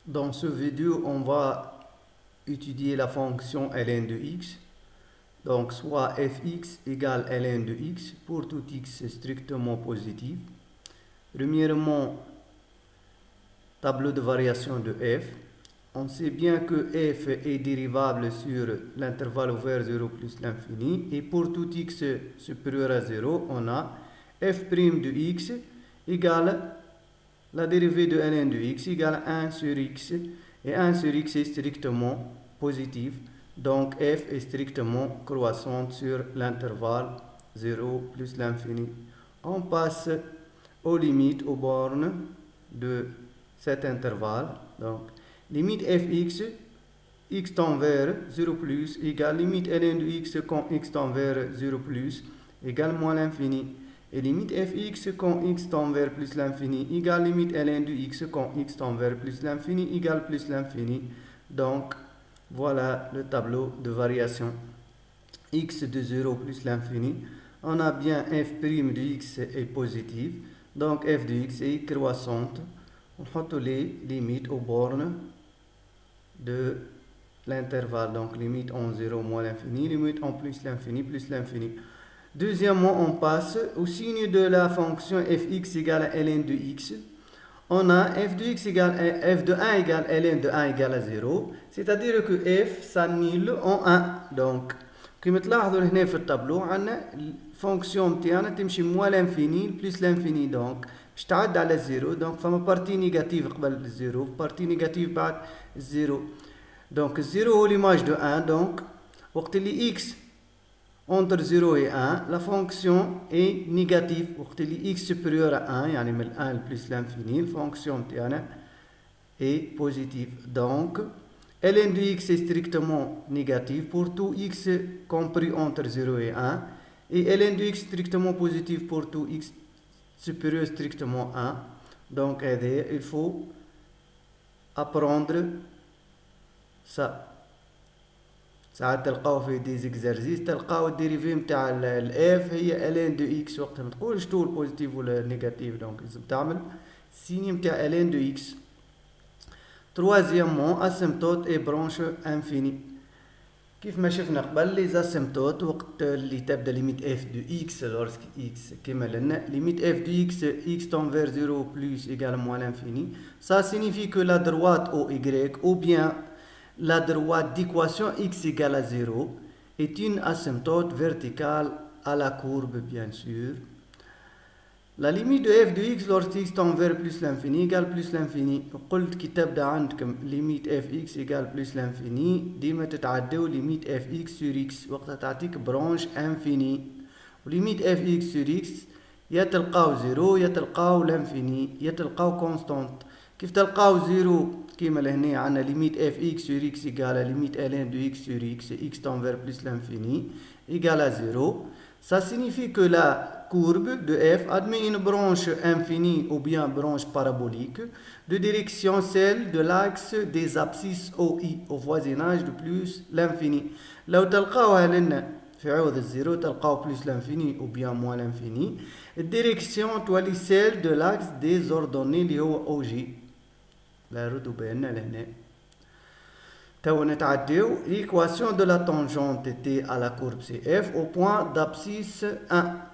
Dans ce vidéo, on va étudier la fonction ln de x. Donc, soit fx égale ln de x pour tout x strictement positif. Premièrement, tableau de variation de f. On sait bien que f est dérivable sur l'intervalle ouvert 0 plus l'infini. Et pour tout x supérieur à 0, on a f' de x égale la dérivée de ln de x égale 1 sur x. Et 1 sur x est strictement positif. Donc f est strictement croissante sur l'intervalle 0 plus l'infini. On passe aux limites, aux bornes de cet intervalle. Donc, limite fx, x tend vers 0 plus, égale limite ln de x quand x tend vers 0 plus, égale moins l'infini. Et limite fx quand x tend vers plus l'infini, égale limite ln de x quand x tend vers plus l'infini, égale plus l'infini. Donc, voilà le tableau de variation. X de 0 plus l'infini. On a bien f' de x est positive. Donc, f de x est croissante. On met les limites aux bornes de l'intervalle. Donc, limite en 0 moins l'infini, limite en plus l'infini, plus l'infini. Deuxièmement, on passe au signe de la fonction fx égale à ln de x. On a f de x égale f de 1 égale ln de 1 égale à 0. C'est-à-dire que f s'annule en 1. Donc, كما تلاحظوا هنا في التابلو عندنا الفونكسيون تاعنا تمشي موال لانفيني بلس لانفيني. دونك باش تعد على الزيرو. دونك فما بارتي نيجاتيف قبل الزيرو بارتي نيجاتيف بعد الزيرو. دونك الزيرو هو ليماج دو 1. دونك وقت اللي x entre 0 et 1 la fonction est négative. وقت اللي x supérieur à 1 يعني من 1 plus l'infini الفونكسيون تاعنا est positive. Donc ln de x est strictement négatif pour tout x compris entre 0 et 1. Et ln de x strictement positif pour tout x supérieur strictement 1. Donc, il faut apprendre ça. ساعات تلقاو في دي زيكزارزيس تلقاو الديريفي نتاع الاف هي ln دو اكس. وقت ما تقولش تو البوزيتيف ولا النيجاتيف دونك لازم تعمل السيني نتاع ln دو اكس. Troisièmement, asymptote et branche infinie. كيف ما شفنا قبل لي asymptotes وقت اللي تبدا ليميت اف دو اكس لورسك اكس كيما لنا ليميت اف دو اكس x tend vers 0 plus égale moins l'infini. Ça signifie que la droite au y ou bien la droite d'équation x égale à 0 est une asymptote verticale à la courbe bien sûr. La limite de f de x lorsque x tend vers plus l'infini égale plus l'infini. قلت كي تبدا عندكم limite fx égale plus l'infini ديما تتعداو limite fx sur x وقتها تعطيك برانش انفيني. وليميت fx sur x يا تلقاو زيرو يا تلقاو l'infini يا تلقاو كونستانت. كيف تلقاو زيرو كيما لهنا عندنا limite fx sur x égale limite ln de x sur x tend vers plus l'infini égale à 0. Ça signifie que la courbe de f admet une branche infinie ou bien branche parabolique de direction celle de l'axe des abscisses OI au voisinage de plus l'infini. لو تلقاوها لنا في عوض الزيرو تلقاو plus l'infini ou bien moins l'infini. الديريكسيون تولي celle de l'axe des ordonnées اللي هو OG. لا ردوا بالنا لهنا. تو نتعداو l'équation de la tangente t à la courbe CF au point d'abscisse 1.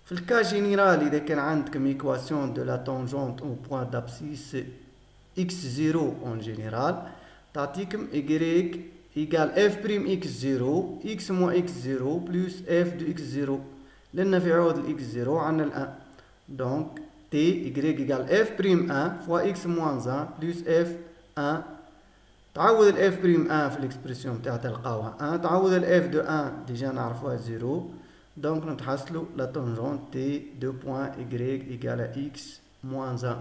في الكا جينيرال إذا كان عندكم équation de la tangente au point d'abscisse x0 en général تعطيكم y égale f' x0 x moins x0 plus f de x0. لأن في عوض x0 عندنا ال 1. Donc t y égale f'1 fois x moins 1 plus f1. تعوض ال f'1 في الاكسبرسيون تاع تلقاوها 1. تعوض ال f de 1 ديجا نعرفوها 0. دونك نتحصلوا لا تونجونت تي دو بوان y égale à x moins 1.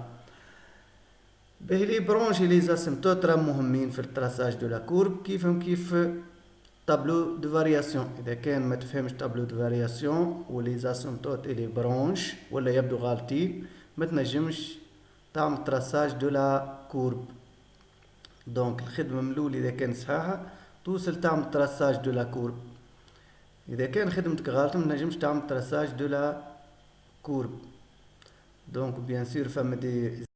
باهي لي برونش لي زاسيمتوت راهم مهمين في التراساج دو لا كورب كيفهم كيف تابلو دو فارياسيون. اذا كان ما تفهمش تابلو دو فارياسيون ولي زاسيمتوت لي برونش ولا يبدو غالطين ما تنجمش تعمل تراساج دو لا كورب. دونك الخدمه من الاول اذا كان صحيحه توصل تعمل تراساج دو لا كورب. اذا كان خدمتك غلط ما نجمش تعمل تراساج دو لا كورب. دونك بيان سور فما دي